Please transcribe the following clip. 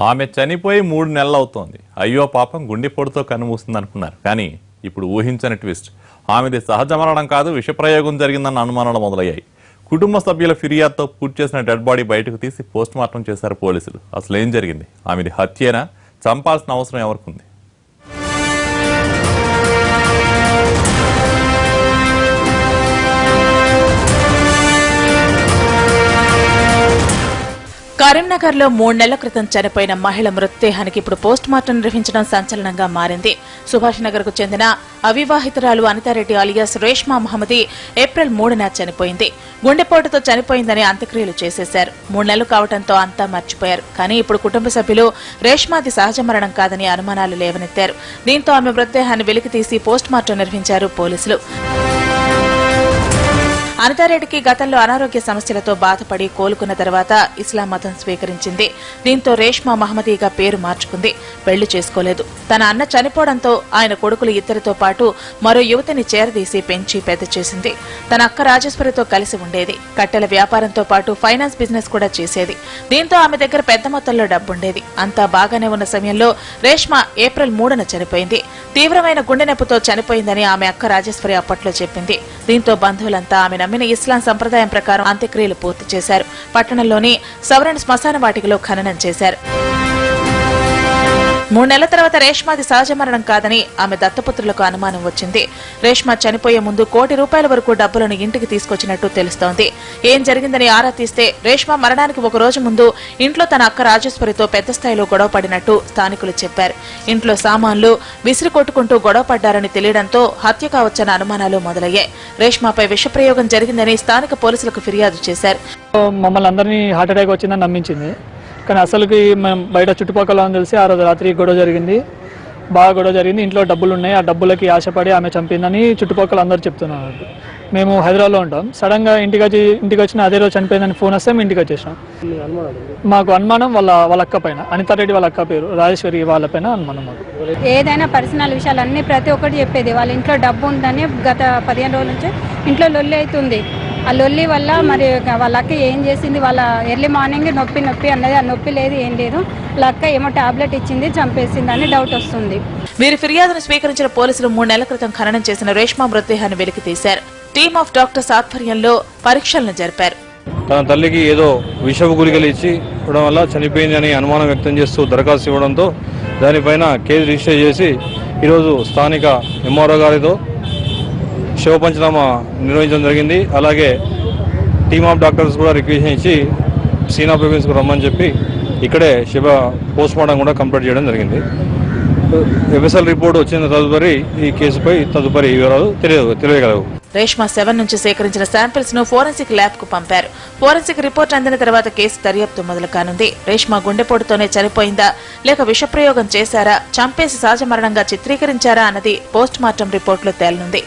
ఆమె చనిపోయి 3 నెలలవుతోంది. అయ్యో పాపం గుండెపోటుతో కన్నుమూస్తుంది అనుకున్నారు. కానీ ఇప్పుడు ఊహించని ట్విస్ట్. ఆమెది సహజ మరణం కాదు, విషప్రయోగం జరిగిందన్న అనుమానాలు మొదలయ్యాయి. కుటుంబ సభ్యుల ఫిర్యాదుతో పూర్తి చేసిన డెడ్ బాడీ బయటకు తీసి పోస్టుమార్టం చేశారు పోలీసులు. అసలు ఏం జరిగింది? ఆమెది హత్యేనా? చంపాల్సిన అవసరం ఎవరికుంది? కరీంనగర్ లో 3 నెలల క్రితం చనిపోయిన మహిళ మృతదేహానికి ఇప్పుడు పోస్టుమార్టం నిర్వహించడం సంచలనంగా మారింది. సుభాష్ నగర్ కు చెందిన అవివాహితురాలు అనితారెడ్డి అలియాస్ రేష్మా మహమ్మదీ ఏప్రిల్ 3న చనిపోయింది. గుండెపోటుతో చనిపోయిందని అంత్యక్రియలు చేసేశారు. 3 నెలలు కావడంతో అంతా మర్చిపోయారు. కానీ ఇప్పుడు కుటుంబ సభ్యులు రేష్మాది సహజ మరణం కాదని అనుమానాలు లేవనెత్తారు. దీంతో ఆమె మృతదేహాన్ని వెలికితీసి పోస్టుమార్టం నిర్వహించారు పోలీసులు. అనితారెడ్డికి గతంలో అనారోగ్య సమస్యలతో బాధపడి కోలుకున్న తర్వాత ఇస్లాం మతం స్వీకరించింది. దీంతో రేష్మా మహమ్మదీగా పేరు మార్చుకుంది. పెళ్లి చేసుకోలేదు. తన అన్న చనిపోవడంతో ఆయన కొడుకులు ఇద్దరితో పాటు మరో యువతిని చేరదీసి పెంచి పెద్ద చేసింది. తన అక్క రాజేశ్వరితో కలిసి ఉండేది. కట్టెల వ్యాపారంతో పాటు ఫైనాన్స్ బిజినెస్ కూడా చేసేది. దీంతో ఆమె దగ్గర పెద్ద మొత్తంలో డబ్బుండేది. అంతా బాగానే ఉన్న సమయంలో రేష్మా ఏప్రిల్ 3న చనిపోయింది. తీవ్రమైన గుండె నొప్పితో చనిపోయిందని ఆమె అక్క రాజేశ్వరి అప్పట్లో చెప్పింది. దీంతో బంధువులంతా ఆమె నమ్మిన ఇస్లాం సంప్రదాయం ప్రకారం అంత్యక్రియలు పూర్తి చేశారు. పట్టణంలోని సవరణ శ్మశాన వాటికలో ఖననం చేశారు. 3 నెలల తర్వాత రేష్మాది సహజ మరణం కాదని ఆమె దత్తపుత్రులకు అనుమానం వచ్చింది. రేష్మా చనిపోయే ముందు ₹1 కోటి వరకు డబ్బులను ఇంటికి తీసుకొచ్చినట్టు తెలుస్తోంది. ఏం జరిగిందని ఆరా తీస్తే రేష్మా మరణానికి ఒక రోజు ముందు ఇంట్లో తన అక్క రాజేశ్వరితో పెద్ద స్థాయిలో గొడవ పడినట్టు స్థానికులు చెప్పారు. ఇంట్లో సామాన్లు విసిరి కొట్టుకుంటూ గొడవ పడ్డారని తెలియడంతో హత్య కావచ్చన్న అనుమానాలు మొదలయ్యాయి. రేష్మాపై విషప్రయోగం జరిగిందని స్థానిక పోలీసులకు ఫిర్యాదు చేశారు. మమ్మల్ని అందరినీ హార్ట్ అటాక్ వచ్చిందని నమ్మించింది. కానీ అసలుకి మేము బయట చుట్టుపక్కల తెలిసి ఆ రోజు రాత్రి గొడవ జరిగింది. బాగా గొడవ జరిగింది. ఇంట్లో డబ్బులు ఉన్నాయి, ఆ డబ్బులకి ఆశపడి ఆమె చంపిందని చుట్టుపక్కల అందరూ చెప్తున్నారు. మేము హైదరాబాద్లో ఉంటాం. సడన్ గా ఇంటికి వచ్చిన అదే రోజు చనిపోయిందని ఫోన్ వస్తే మేము ఇంటికి వచ్చేసాం. మాకు అనుమానం వాళ్ళ అక్క పైన, అనితారెడ్డి వాళ్ళ అక్క పేరు రాజేశ్వరి వాళ్ళ పైన అనుమానం. మాకు ఏదైనా పర్సనల్ విషయాలన్నీ ప్రతి ఒక్కటి చెప్పేది. వాళ్ళ ఇంట్లో డబ్బు ఉందని గత 15 రోజుల నుంచి ఇంట్లో లొల్లి అవుతుంది. ఆ లొల్లి వల్ల మరి వాళ్ళ అక్క ఏం చేసింది, వాళ్ళ ఎర్లీ మార్నింగ్ నొప్పి అన్నది. ఆ నొప్పి లేదు, ఏం లేదు. వాళ్ళ అక్క ఏమో టాబ్లెట్ ఇచ్చింది, చంపేసింది అని డౌట్ వస్తుంది. వీరి ఫిర్యాదును స్వీకరించిన పోలీసులు 3 నెలల క్రితం ఖననం చేసిన రేష్మా మృతదేహాన్ని వెలికి తీశారు. టీమ్ ఆఫ్ డాక్టర్స్ ఆధ్వర్యంలో పరీక్షలను జరిపారు. తన తల్లికి ఏదో విషపు గుళికలు ఇచ్చి ఇవ్వడం వల్ల చనిపోయిందని అనుమానం వ్యక్తం చేస్తూ దరఖాస్తు ఇవ్వడంతో దానిపైన కేసు రిజిస్టర్ చేసి ఈరోజు స్థానిక ఎంఆర్ఓ గారితో శవ పంచనామా నిర్వహించడం జరిగింది. అలాగే టీమ్ ఆఫ్ డాక్టర్స్ కూడా రిక్వెషన్ ఇచ్చి సీన్ ఆఫ్ ఎవిడెన్స్కు రమ్మని చెప్పి ఇక్కడే శవ పోస్ట్మార్టం కూడా కంప్లీట్ చేయడం జరిగింది. ఎఫ్ఎస్ఎల్ రిపోర్ట్ వచ్చిన తదుపరి ఈ కేసుపై తదుపరి వివరాలు తెలియగలవు. రేష్మా శవం నుంచి సేకరించిన శాంపిల్స్ ను ఫోరెన్సిక్ ల్యాబ్ కు పంపారు. ఫోరెన్సిక్ రిపోర్ట్ అందిన తర్వాత కేసు దర్యాప్తు మొదలు కానుంది. రేష్మా గుండెపోటుతోనే చనిపోయిందా లేక విషప్రయోగం చేశారా, చంపేసి సహజ మరణంగా చిత్రీకరించారా అన్నది పోస్ట్ మార్టం రిపోర్టులో తేలనుంది.